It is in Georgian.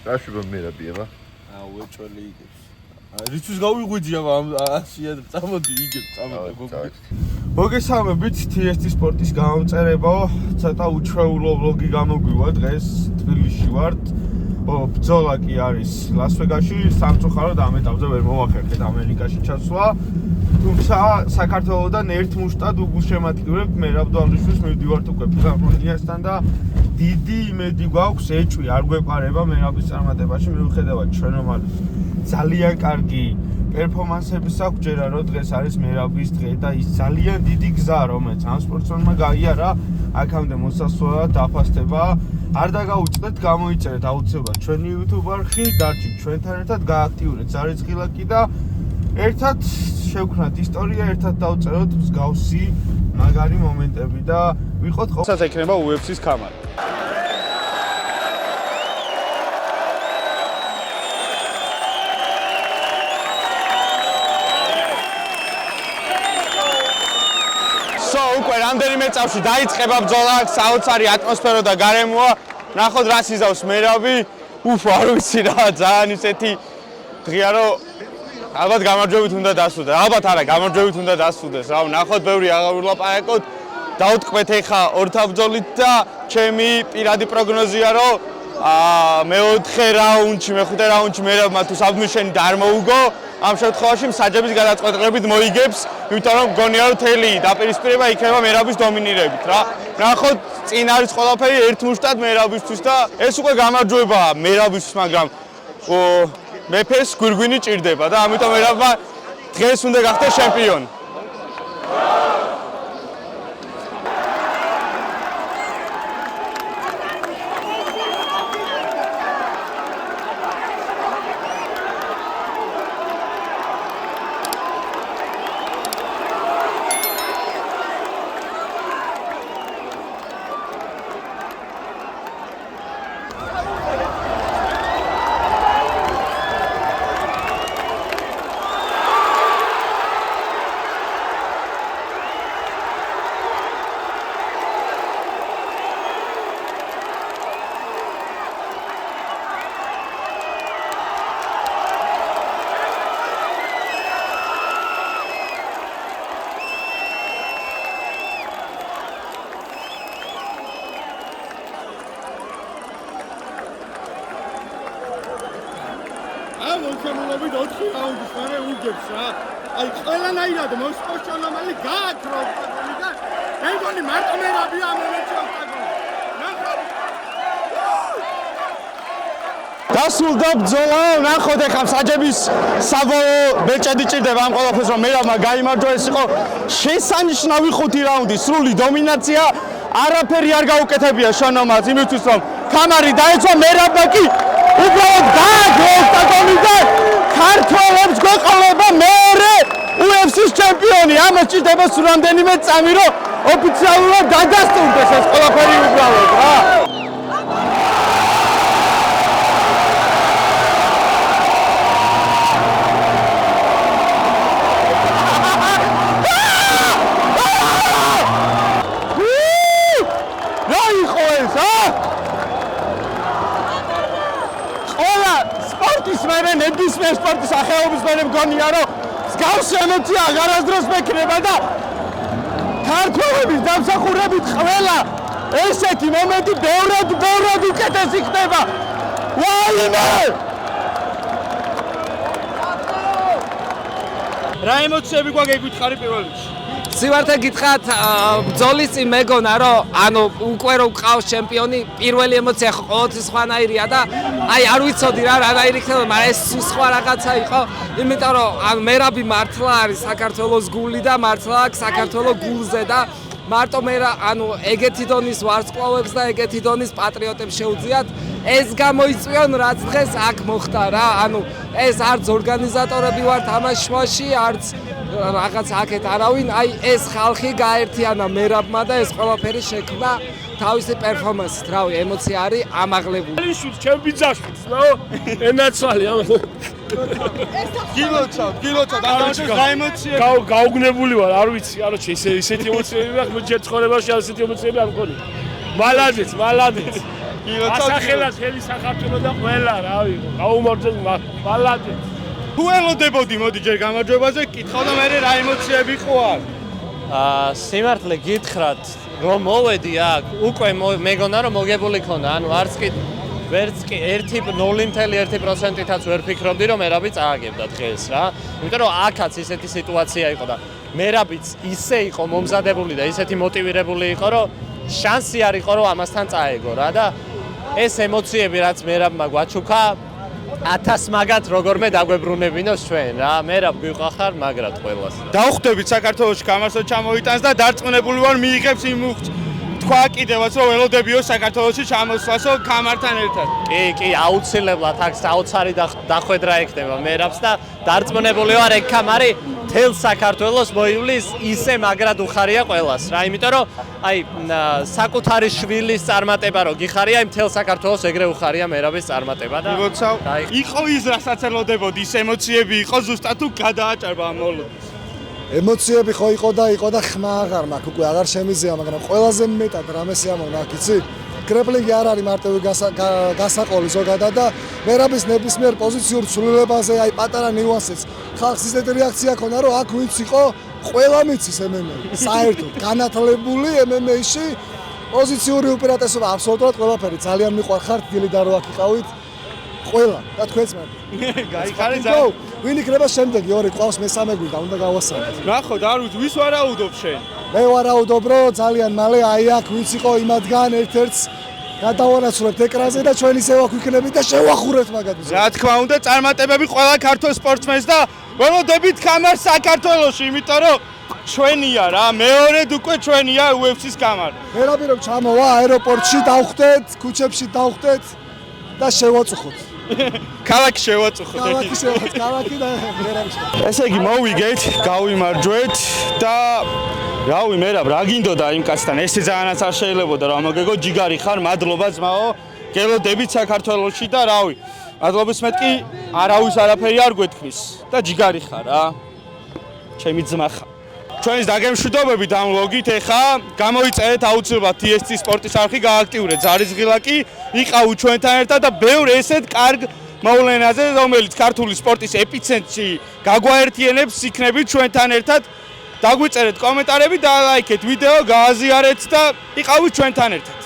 რაშუა მერაბიება? უეჭველი იგებს. რითვის გავიღვიძია ამ ასია წამოდი იგებს წამოდი. მოგესალმებით TST სპორტის გამომწერებო, ცოტა უჩვეულო ვლოგი გამოგვივა დღეს თბილისში ვართ. ბრძოლა კი არის ლას-ვეგასში, სამწუხაროდ ამ ეტაპზე ვერ მოვახერხეთ ამერიკაში ჩასვლა. თუმცა საქართველოსთან ერთ მუშტად უგულშემატკივრებთ მერაბ დვალიშვილს მივდივართ უკვე ფილარმონიასთან და დიდი იმედი გვაქვს ეჭვი არ გვეპარება მერაბის წარმატებაში მიუხედავად ჩვენ რომ ძალიან კარგი პერფორმანსების აქვს ჯერა რომ დღეს არის მერაბის დღე და ის ძალიან დიდი გზა რომელიც ამ სპორტსმენმა გაიარა აქამდე მოსასვლელად დაფასდება არ დაგაუწყდეთ გამოიწერეთ აუცილებლად ჩვენი YouTube არხი დარჩით ჩვენთან ერთად გააქტიურეთ ზარიცხილაკი და ერთად შევქმნათ ისტორია ერთად დავწეროთ მსგავსი მაგარი მომენტები და ვიყოთ ყოველთვის ექნება UFC-ს კამარა უკვე რამდენიმე წამში დაიწყება ბრძოლა, საოცარი ატმოსფერო და გარემოა. ნახოთ რას იზავს მერაბი. არ ვიცი რა, ძალიან ისეთი დღეა რომ ალბათ გამარჯვებით უნდა დასვდეს. ალბათ არა, გამარჯვებით უნდა დასვდეს. რა, ნახოთ ბევრი აღარ ვლაპარაკოთ. დავტყვეთ ეხა ორთაბრძოლით და ჩემი პირადი პროგნოზია რომ მეოთხე რაუნდში, მეხუთე რაუნდში მერაბმა თუ საბმიშენი არ მოუგო. ამ შემთხვევაში მსაჯების გადაწყვეტილებით მოიგებს, იმიტომ რომ მგონია რომ თელი დაპირისპირება იქნება მერაბის დომინირებით რა. ნახოთ, წინ არის ყველაფერი ერთ მუშტად მერაბისთვის და ეს უკვე გამარჯვებაა მერაბისთვის, მაგრამ მეფეს გვირგვინი ჭირდება და ამიტომ მერაბმა დღეს უნდა გახდეს ჩემპიონი. მოგემულობით 4 რაუნდის მერე უგებს რა. აი ყველანაირად მოსკოვს ჩანამალი გააქრო ოქტაგონი და მეგონი მარტო მერაბი ამ მომენტში ოქტაგონი. დასრულდა ბრძოლა, ნახოთ ეხლა მსაჯების საბოლოო ბეჭედი ჭირდება ამ ყველაფერს რომ მერაბმა გაიმარჯვა. ეს იყო შესანიშნავი 5 რაუნდი, სრული დომინაცია. არაფერი არ გაუკეთებია შონომას იმისთვის რომ კამარი დაეცვა მერაბმა კი უბრალოდ გააგო ოქტაგონი და ქართველებს გვეყოლება მეორე UFC-ს ჩემპიონი. ამას ჭირდება სულ რამდენიმე წამი რომ ოფიციალურად დადასტურდეს ეს ყველაფერი უბრალოდ რა. რა იყო ეს სპორტის მერე ნებისმიერ სპორტის ახალობის მერე მგონია რომ მსგავსი ემოცია აღარასდროს მექნება და ქართველების დამსახურებით ყველა ესეთი მომენტი ბევრად უკეთესი ხდება. ვაიმე! რა ემოციები გვაქვს გითხარი პირველ რიგში? სივართა გითხრათ ბრძოლის წინ მეგონა რომ უკვე რომ ყავს ჩემპიონი პირველი ემოცია ყოველთვის სხვანაირია და აი არ ვიცოდი რანაირი იქნება მაგრამ ეს სხვა რაღაცა იყო იმიტომ რომ მერაბი მართლა არის საქართველოს გული და მართლა აქვს საქართველოს გულზე და მარტო ეგეთი დონის ვარსკვლავებს და ეგეთი დონის პატრიოტებს შეუძლიათ ეს გამოიწვიონ რაც დღეს აქ მოხდა რა ეს არც ორგანიზატორები ვართ თამაშში არც რაღაც აქეთ არავინ აი ეს ხალხი გაერთიანა მერაბმა და ეს ყველაფერი შექმნა თავისი პერფორმანსით რავი ემოცია არის ამაღლებული ის ჩემ ბიძაშვილს რა ენაცვალი გილოცა და ემოცია გაუგნებული ვარ არ ვიცი არა ისეთი ემოციები მაქვს მე ცხოვრებაში ასეთი ემოციები არ მქონია მალადეც ასახელა მთელი საქართველო და ყველა რა ვიყო. გაუმორჩეს ბალატი. თუ ელოდებოდი მოდი ჯერ გამარჯვებაზე კითხავ და მე რა ემოციები ხო არ? სიმართლე გითხრათ, რომ მოვედი აქ, უკვე მეგონა რომ მოგებული ქონა, ანუ ვერც კი 0.1%-ითაც ვერ ფიქრობდი რომ მერაბი წააგებდა დღეს რა. იმიტომ რომ აქაც ისეთი სიტუაცია იყო და მერაბიც ისე იყო მომზადებული და ისეთი მოტივირებული იყო, რომ შანსი არ იყო რომ ამასთან წაეგო რა და ეს ემოციები რაც მერაბმა გვაჩუქა 1000 მაგათ როგორმე დაგვებრუნებინოს ჩვენ რა. მერაბ გვიყახარ მაგრად ყველას. დავხვდებით საქართველოში გამარჯვება ჩამოიტანს და დარწმუნებული ვარ მიიღებს იმ თქვა კიდევაც რომ ველოდებიო საქართველოში ჩამოსვლასო კამართან ერთად. კი, აუცილებლად აქ საოცარი დახვედრა ექნება მერაბს და დარწმუნებული ვარ ეგ კამარი თელ საქართველოს მოივლის ისე მაგრად უხარია ყველას რა. იმიტომ რომ აი საკუთარი შვილის წარმატება რო გიხარია, იმ თელ საქართველოს ეგრე უხარია მერაბის წარმატება და მოცავ. იყო ის რასაც ელოდებოდი, ის ემოციები იყო ზუსტად თუ გადააჭარბა მოლოდის. ემოციები ხო იყო და ხმა აღარ მაქვს უკვე აღარ შემიძლია, მაგრამ ყველაზე მეტად რამე სიამოვნა აქ იცი? კრეპლინგი არ არის მარტივი გასაყოლი ზოგადად და მერაბის ნებისმიერ პოზიციურ ცვლილებაზე აი პატარა ნიუანსიც ხალხს ისეთი რეაქცია ქონდა რომ აქ ვინც იყო ყველა მიცის MMA საერთოდ განათლებული MMA-ში პოზიციური უპირატესობა აბსოლუტურად ყველაფერი ძალიან მიყვარხართ დილი და რო აქ იყავით ყველა და თქვენც მე გაიხარე ძალიან ვინ იქნება შემდეგი ორი ყავს მესამე გვიდა უნდა გავასწავლოთ ნახოთ არ ვიცი ვის ვარაუდობ შენ მე ვარაუდობ რომ ძალიან მალე აი აქ ვინც იყო იმათგან ერთ-ერთს გადავანაცვლებთ ეკრანზე და ჩვენ ისევ აქ ვიქნებით და შევახურებთ მაგათაც რა თქმა უნდა წარმატებები ყველა ქართულ სპორტსმენს და ველოდებით კამარ საქართველოში იმიტომ რომ ჩვენია რა მეორედ უკვე ჩვენია UFC-ს კამარი მერაბი რომ ჩამოვა აეროპორტში დავხვდეთ ქუჩებში დავხვდეთ და შევაწუხოთ ქალაქი შევაწუხოთ ქალაქი და მერაბი ესე იგი მოვიგეთ გავიმარჯვეთ და რავი მერაბ რა გინდოდა იმ კაცთან ესე ძალიანაც არ შეიძლებოდა რა მოგეგო ჯიგარი ხარ მადლობა ძმაო გელოდებით საქართველოში და რავი მადლობის მეტი არავის არაფერი არ გვეთქმის და ჯიგარი ხარ რა ჩემი ძმა ხარ ჩვენს დაგემშვიდობებით ამ ლოგით ეხა გამოიწერეთ აუცილებლად TST სპორტის არხი გააქტიურეთ ზარიზღილაკი იყავ ჩვენთან ერთად და ბევრ ესეთ კარგ მოვლენაზე რომელიც ქართული სპორტის ეპიცენტრში გაგვაერთიანებს იქნებით ჩვენთან ერთად დაგვიწერეთ კომენტარები და ლაიქეთ ვიდეო გააზიარეთ და იყავით ჩვენთან ერთად